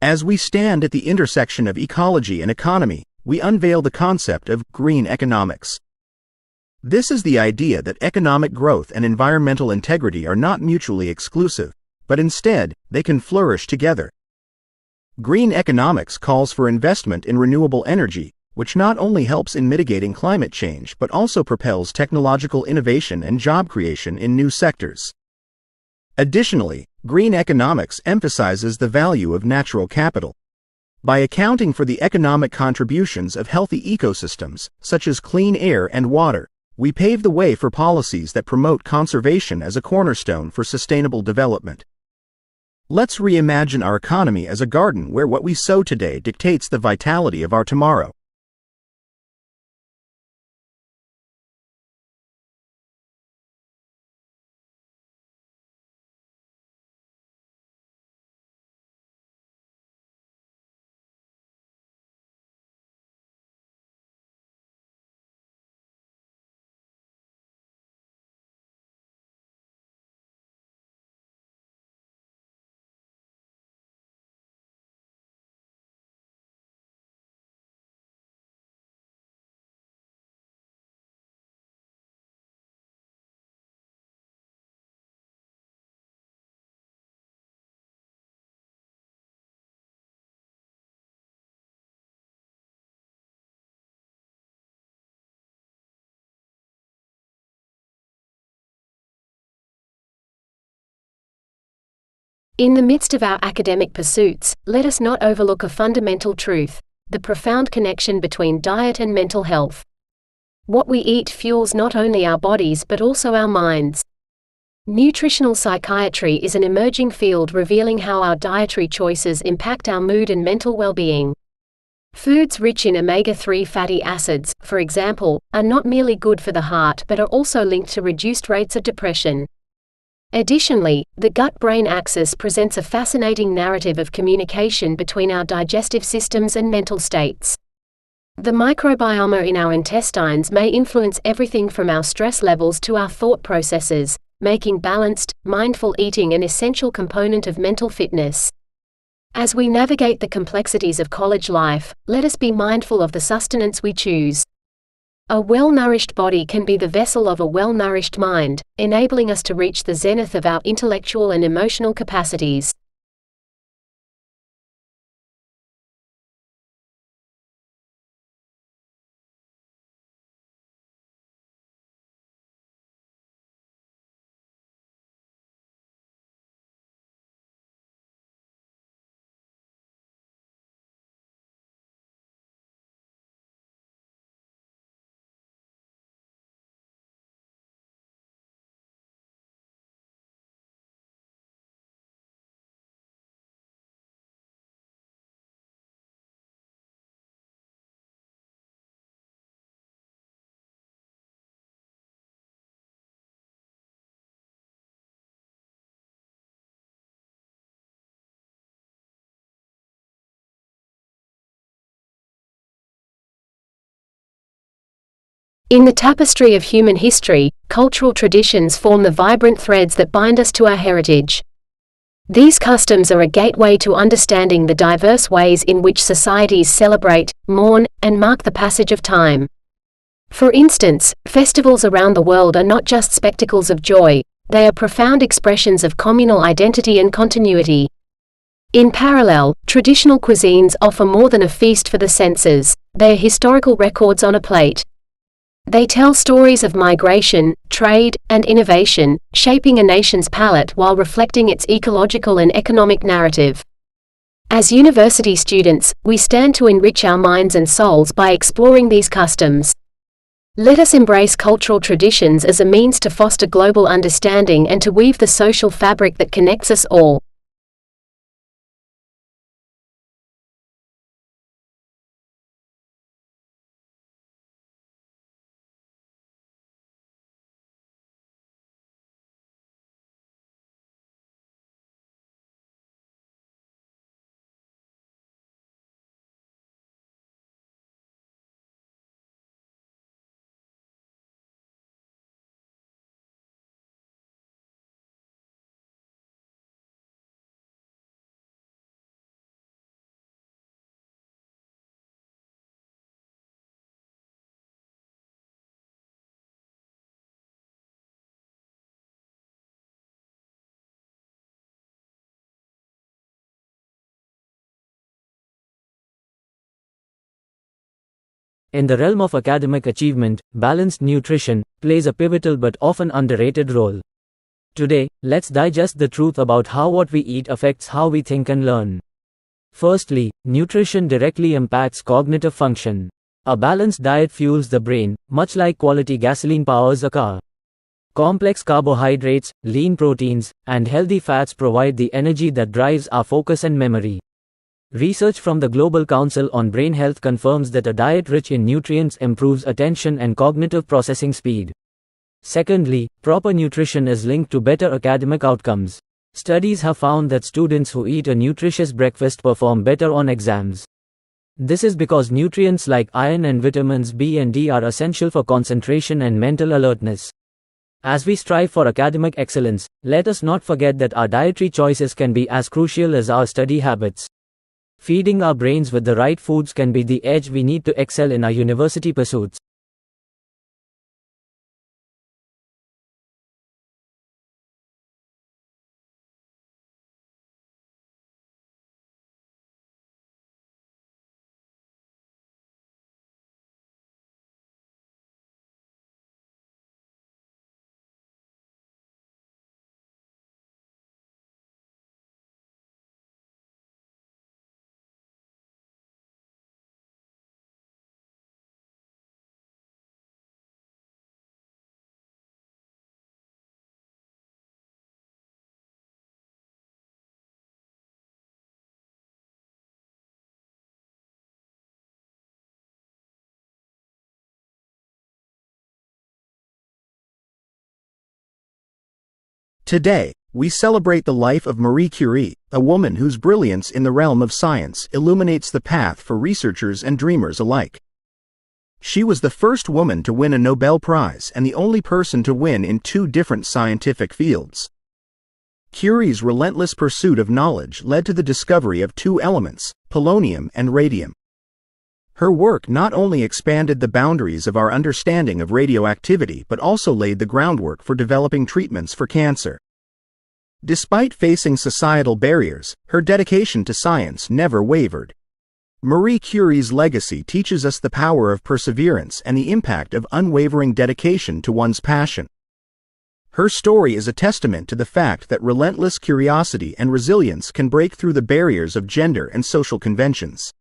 As we stand at the intersection of ecology and economy, we unveil the concept of green economics. This is the idea that economic growth and environmental integrity are not mutually exclusive, but instead, they can flourish together. Green economics calls for investment in renewable energy, which not only helps in mitigating climate change but also propels technological innovation and job creation in new sectors. Additionally, green economics emphasizes the value of natural capital. By accounting for the economic contributions of healthy ecosystems, such as clean air and water, we pave the way for policies that promote conservation as a cornerstone for sustainable development. Let's reimagine our economy as a garden where what we sow today dictates the vitality of our tomorrow. In the midst of our academic pursuits, let us not overlook a fundamental truth: the profound connection between diet and mental health. What we eat fuels not only our bodies but also our minds. Nutritional psychiatry is an emerging field revealing how our dietary choices impact our mood and mental well-being. Foods rich in omega-3 fatty acids, for example, are not merely good for the heart but are also linked to reduced rates of depression. Additionally, the gut-brain axis presents a fascinating narrative of communication between our digestive systems and mental states. The microbiome in our intestines may influence everything from our stress levels to our thought processes, making balanced, mindful eating an essential component of mental fitness. As we navigate the complexities of college life, let us be mindful of the sustenance we choose. A well-nourished body can be the vessel of a well-nourished mind, enabling us to reach the zenith of our intellectual and emotional capacities. In the tapestry of human history, cultural traditions form the vibrant threads that bind us to our heritage. These customs are a gateway to understanding the diverse ways in which societies celebrate, mourn, and mark the passage of time. For instance, festivals around the world are not just spectacles of joy, they are profound expressions of communal identity and continuity. In parallel, traditional cuisines offer more than a feast for the senses, they are historical records on a plate. They tell stories of migration, trade, and innovation, shaping a nation's palate while reflecting its ecological and economic narrative. As university students, we stand to enrich our minds and souls by exploring these customs. Let us embrace cultural traditions as a means to foster global understanding and to weave the social fabric that connects us all. In the realm of academic achievement, balanced nutrition plays a pivotal but often underrated role. Today, let's digest the truth about how what we eat affects how we think and learn. Firstly, nutrition directly impacts cognitive function. A balanced diet fuels the brain, much like quality gasoline powers a car. Complex carbohydrates, lean proteins, and healthy fats provide the energy that drives our focus and memory. Research from the Global Council on Brain Health confirms that a diet rich in nutrients improves attention and cognitive processing speed. Secondly, proper nutrition is linked to better academic outcomes. Studies have found that students who eat a nutritious breakfast perform better on exams. This is because nutrients like iron and vitamins B and D are essential for concentration and mental alertness. As we strive for academic excellence, let us not forget that our dietary choices can be as crucial as our study habits. Feeding our brains with the right foods can be the edge we need to excel in our university pursuits. Today, we celebrate the life of Marie Curie, a woman whose brilliance in the realm of science illuminates the path for researchers and dreamers alike. She was the first woman to win a Nobel Prize and the only person to win in 2 different scientific fields. Curie's relentless pursuit of knowledge led to the discovery of 2 elements, polonium and radium. Her work not only expanded the boundaries of our understanding of radioactivity but also laid the groundwork for developing treatments for cancer. Despite facing societal barriers, her dedication to science never wavered. Marie Curie's legacy teaches us the power of perseverance and the impact of unwavering dedication to one's passion. Her story is a testament to the fact that relentless curiosity and resilience can break through the barriers of gender and social conventions.